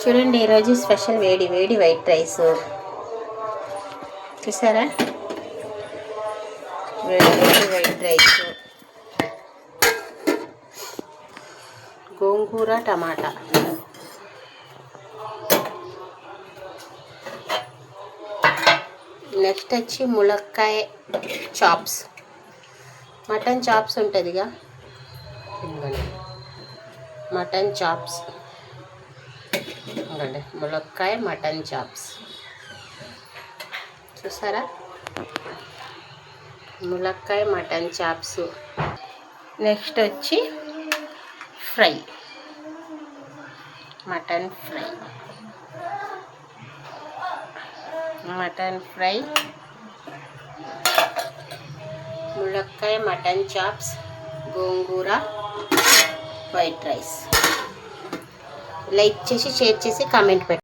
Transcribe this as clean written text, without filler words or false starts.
చూడండి, ఈరోజు స్పెషల్ వేడి వేడి వైట్ రైస్ చూసారా. వేడి వేడి వైట్ రైస్, గోంగూర టమాటా, నెక్స్ట్ వచ్చి ములక్కాయ చాప్స్, మటన్ చాప్స్ ఉంటుందిగా, మటన్ చాప్స్ ఇవ్వండి, ములక్కాయ మటన్ చాప్స్ చూసారా, ములక్కాయ మటన్ చాప్స్. నెక్స్ట్ వచ్చి ఫ్రై, మటన్ ఫ్రై, ములక్కాయ మటన్ చాప్స్, గోంగూర వైట్ రైస్. లైక్ చేసి, షేర్ చేసి, కామెంట్ పెట్టండి.